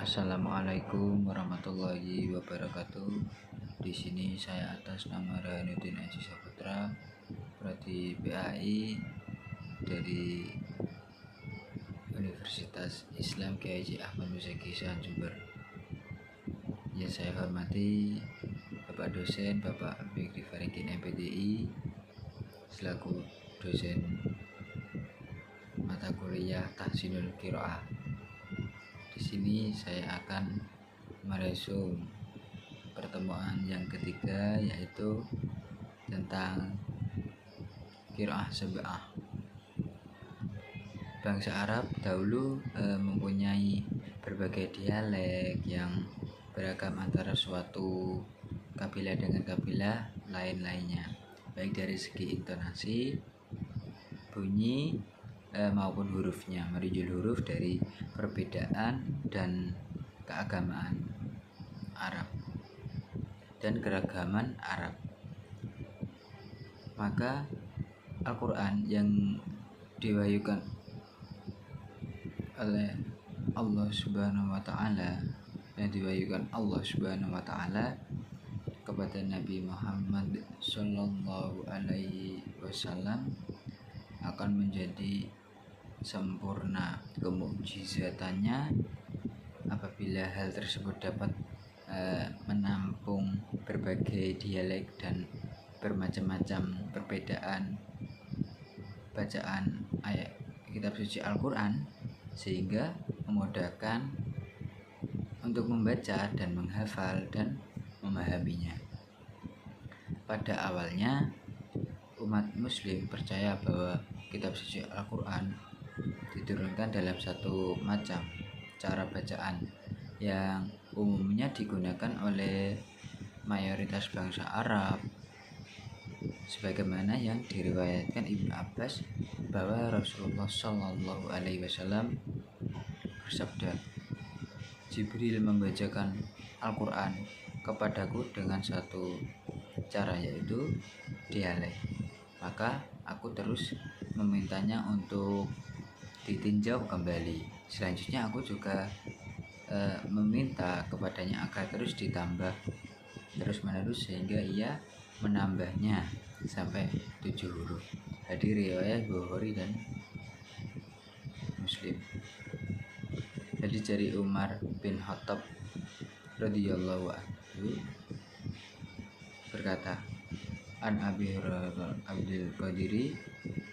Assalamualaikum warahmatullahi wabarakatuh. Di sini saya atas nama Rainuddin Aji Saputra, prodi PAI dari Universitas Islam Kyai Haji Ahmad Muzaki Jember. Yang saya hormati Bapak dosen Bapak Fikri Faringkin MPDI selaku dosen mata kuliah Tahsinul Qiraah. Di sini saya akan meresum pertemuan yang ketiga, yaitu tentang qiraah sab'ah. Bangsa Arab dahulu mempunyai berbagai dialek yang beragam antara suatu kabilah dengan kabilah lain-lainnya, baik dari segi intonasi, bunyi maupun hurufnya, merujuk huruf dari perbedaan dan keagamaan Arab dan keragaman Arab. Maka Al-Quran yang diwahyukan oleh Allah Subhanahu wa Ta'ala, kepada Nabi Muhammad Sallallahu Alaihi Wasallam akan menjadi sempurna kemukjizatannya apabila hal tersebut dapat menampung berbagai dialek dan bermacam-macam perbedaan bacaan ayat kitab suci Al-Quran, sehingga memudahkan untuk membaca dan menghafal dan memahaminya. Pada awalnya umat muslim percaya bahwa kitab suci Al-Quran diturunkan dalam satu macam cara bacaan yang umumnya digunakan oleh mayoritas bangsa Arab, sebagaimana yang diriwayatkan Ibnu Abbas bahwa Rasulullah Shallallahu Alaihi Wasallam bersabda, Jibril membacakan Al-Quran kepadaku dengan satu cara, yaitu dialek. Maka aku terus memintanya untuk ditinjau kembali. Selanjutnya aku juga meminta kepadanya agar terus ditambah terus menerus sehingga ia menambahnya sampai 7 huruf. Hadis riwayat Bukhari dan Muslim. Jadi dari Umar bin Khattab radhiyallahu anhu berkata, An Abi Hurairah Abdul Qadiri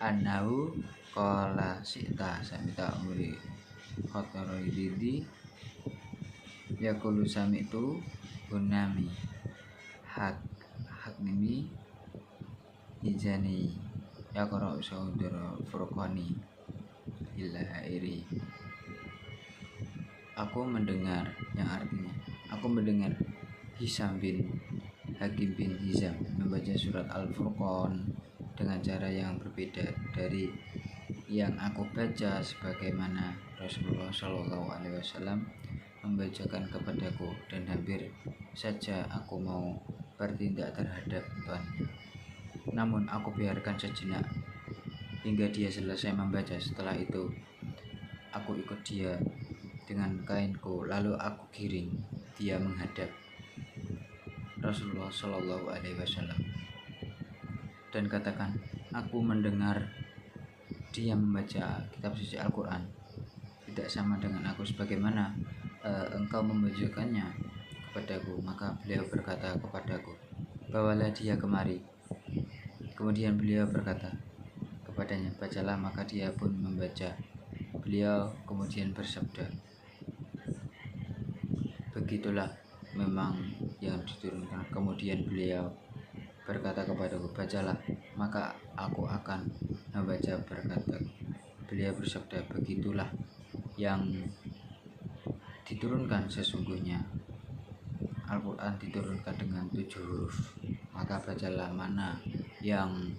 annahu qala sita samita umri khotaroididi yaqulu sami'tu bunami haknimi hijani yaqra saudara furqani illa iri. Aku mendengar, yang artinya aku mendengar Hisam bin Hakim bin Hizam membaca surat Al-Furqan dengan cara yang berbeda dari yang aku baca, sebagaimana Rasulullah Shallallahu Alaihi Wasallam membacakan kepadaku, dan hampir saja aku mau bertindak terhadapnya. Namun aku biarkan sejenak hingga dia selesai membaca. Setelah itu aku ikut dia dengan kainku, lalu aku giring dia menghadap Rasulullah Shallallahu Alaihi Wasallam dan katakan, aku mendengar dia membaca kitab suci Al-Quran tidak sama dengan aku sebagaimana engkau membacakannya kepadaku. Maka beliau berkata kepadaku, bawalah dia kemari. Kemudian beliau berkata kepadanya, bacalah. Maka dia pun membaca. Beliau kemudian bersabda, begitulah memang yang diturunkan. Kemudian beliau berkata kepadaku, bacalah. Maka aku akan membaca. Berkata beliau bersabda, begitulah yang diturunkan. Sesungguhnya Al-Quran diturunkan dengan 7 huruf, maka bacalah mana yang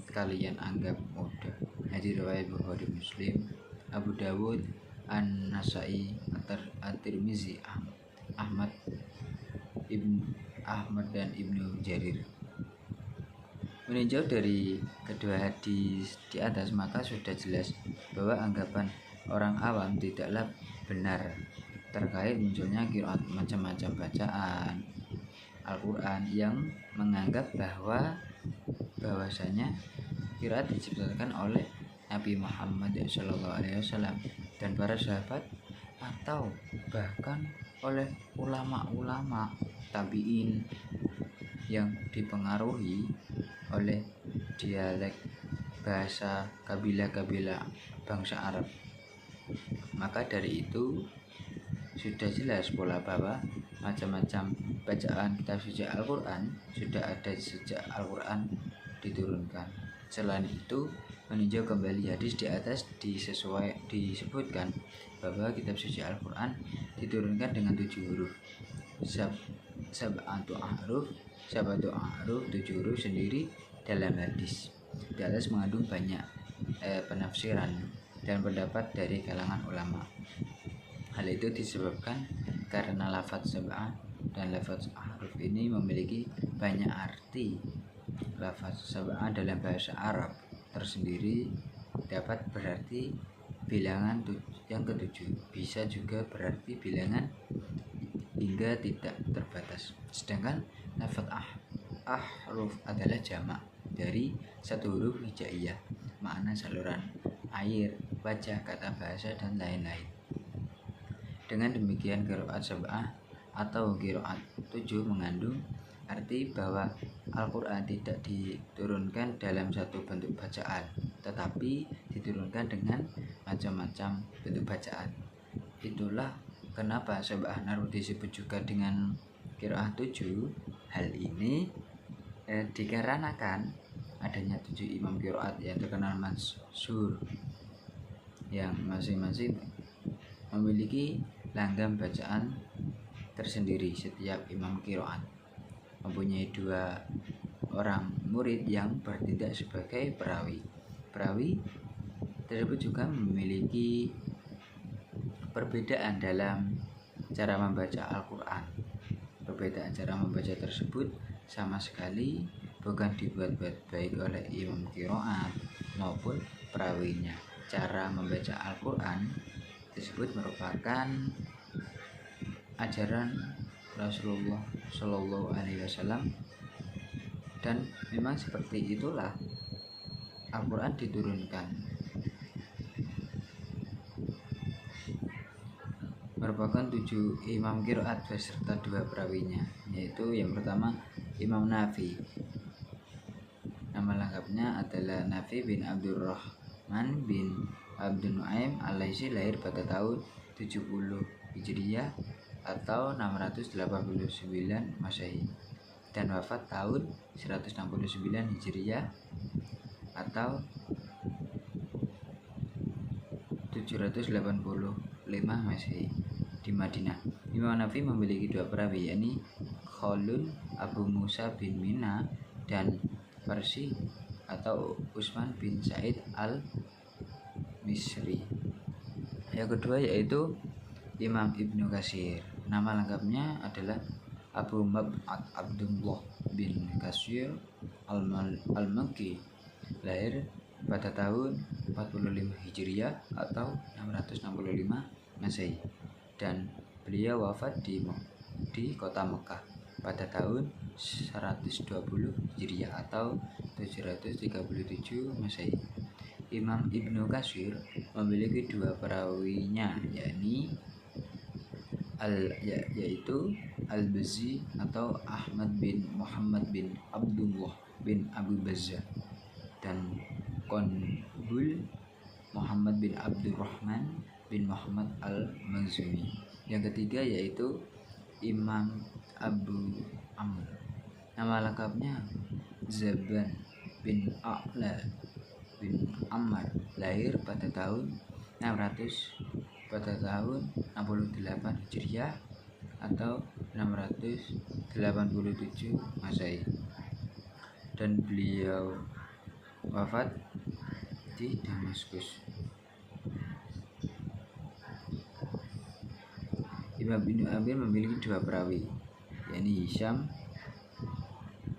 kalian anggap mudah. Hadis riwayat Bukhari, Muslim, Abu Dawud, An-Nasai, At-Tirmizi, Ahmad dan Ibnu Jarir. Meninjau dari kedua hadis di atas, maka sudah jelas bahwa anggapan orang awam tidaklah benar terkait munculnya qiraat macam-macam bacaan Al-Quran yang menganggap bahwasanya qiraat diciptakan oleh Nabi Muhammad SAW dan para sahabat atau bahkan oleh ulama-ulama tabi'in yang dipengaruhi oleh dialek bahasa kabilah-kabilah bangsa Arab. Maka dari itu sudah jelas pula bahwa macam-macam bacaan kitab suci Al-Quran sudah ada sejak Al-Quran diturunkan. Selain itu, meninjau kembali hadis di atas disebutkan bahwa kitab suci Al-Quran diturunkan dengan 7 huruf. Sab'atu ahruf, 7 huruf sendiri dalam hadis. Di atas mengandung banyak penafsiran dan pendapat dari kalangan ulama. Hal itu disebabkan karena lafaz sab'ah dan lafaz ahruf ini memiliki banyak arti. Lafaz sab'ah dalam bahasa Arab tersendiri dapat berarti bilangan yang ketujuh, bisa juga berarti bilangan hingga tidak terbatas. Sedangkan lafaz ahruf adalah jamak dari 1 huruf hijaiyah, makna saluran air, wajah, kata bahasa, dan lain-lain. Dengan demikian qiraat sab'ah atau qiraat 7 mengandung arti bahwa Al-Quran tidak diturunkan dalam satu bentuk bacaan, tetapi diturunkan dengan macam-macam bentuk bacaan. Itulah kenapa sab'ah naruh disebut juga dengan qiraat 7. Hal ini dikarenakan adanya 7 imam qiraat yang terkenal masyhur yang masing-masing memiliki langgam bacaan tersendiri. Setiap imam qiraat mempunyai 2 orang murid yang bertindak sebagai perawi. Perawi tersebut juga memiliki perbedaan dalam cara membaca Al-Quran. Perbedaan cara membaca tersebut sama sekali bukan dibuat-buat baik oleh imam qiraat maupun perawinya. Cara membaca Al-Quran tersebut merupakan ajaran Rasulullah Shallallahu Alaihi Wasallam, dan memang seperti itulah Al-Quran diturunkan. Merupakan 7 imam qiraat beserta 2 perawinya, yaitu yang pertama Imam Nafi. Nama lengkapnya adalah Nafi bin Abdurrahman bin Abdul Nuaim Al-Laisi, lahir pada tahun 70 Hijriah atau 689 Masehi dan wafat tahun 169 Hijriah atau 785 Masehi di Madinah. Imam Nafi memiliki 2 perawi, yakni Khalun Abu Musa bin Mina dan Farsi atau Utsman bin Said al-Misri. Yang kedua yaitu Imam Ibnu Katsir. Nama lengkapnya adalah Abu Mab'ad Abdullah bin Katsir al-Makki, lahir pada tahun 45 Hijriah atau 665 Masehi, dan beliau wafat di kota Mekah pada tahun 120 Hijriah atau 737 Masehi. Imam Ibnu Katsir memiliki 2 perawinya, yaitu Al-Bazzi atau Ahmad bin Muhammad bin Abdullah bin Abu Bazzah dan Qunbul Muhammad bin Abdurrahman bin Muhammad al-Makhzumi. Yang ketiga yaitu Imam Abu Amr. Nama lengkapnya Zaban bin A'la bin Ammar, lahir pada tahun 68 Hijriah atau 687 Masehi, dan beliau wafat di Damaskus. Imam bin Amir memiliki 2 perawi, yakni Hisham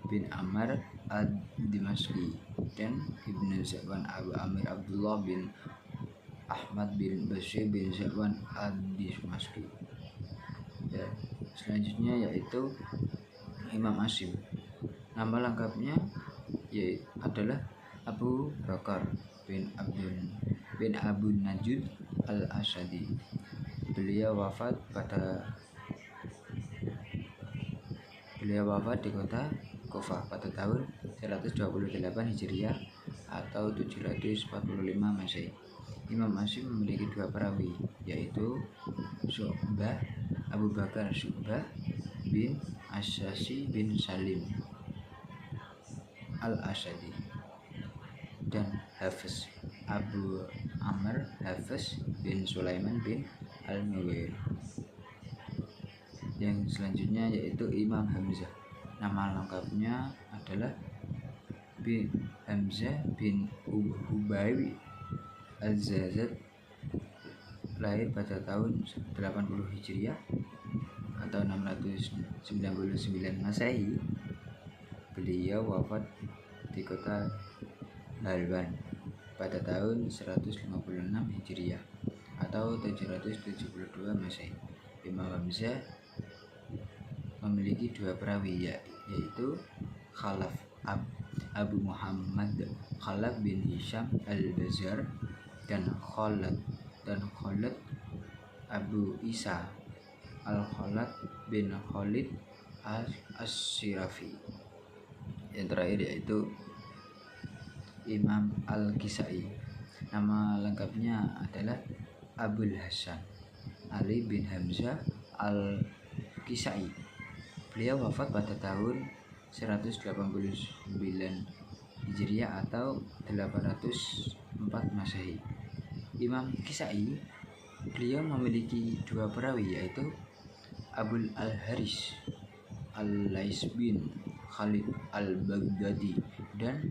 bin Ammar ad-Dimashqi dan Ibnu Zakwan Abu Amir Abdullah bin Ahmad bin Bashir bin Zakwan ad-Dimashqi. selanjutnya yaitu Imam Asim. Nama lengkapnya adalah Abu Bakar bin Abu Najud al-Asyadi. Beliau wafat di kota Kufah pada tahun 128 Hijriah atau 745 Masehi. Imam Asim memiliki dua perawi, yaitu Syu'bah Abu Bakar Syu'bah bin Asyasi bin Salim al-Asyadi, dan Hafiz Abu Amr Hafiz bin Sulaiman bin al-Mughir. Yang selanjutnya yaitu Imam Hamzah. Nama lengkapnya adalah bin Hamzah bin Ubayy al-Zazat, lahir pada tahun 80 Hijriah atau 699 Masehi. Beliau wafat di kota Halwan pada tahun 156 Hijriah atau 772 Masehi. Imam Hamzah memiliki dua perawi, yaitu Khalaf Abu Muhammad Khalaf bin Hisham al-Bazar dan Khalad Abu Isa al-Khalad bin Khalid as-Sirafi. Yang terakhir yaitu Imam al-Kisai. Nama lengkapnya adalah Abul Hasan Ali bin Hamzah al-Kisai. Beliau wafat pada tahun 189 Hijriah atau 804 Masehi. Imam Kisai, beliau memiliki dua perawi, yaitu Abul al-Haris al-Lais bin Khalid al-Baghdadi dan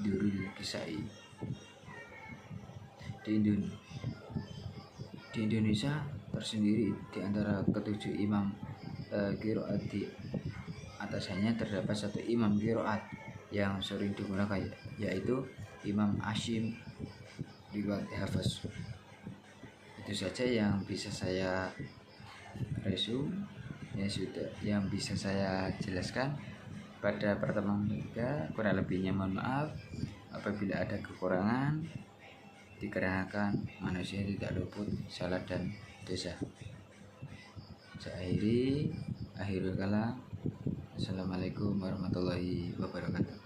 Durul Kisai. Di Indonesia tersendiri di antara ketujuh imam qiraat di atasnya terdapat satu imam qiraat yang sering digunakan, yaitu Imam Asim riwayat Hafiz. Itu saja yang bisa saya resume, yang bisa saya jelaskan pada pertemuan kita. Kurang lebihnya mohon maaf apabila ada kekurangan, dikarenakan manusia tidak luput salah dan dosa. Saya akhirul kalam. Assalamualaikum warahmatullahi wabarakatuh.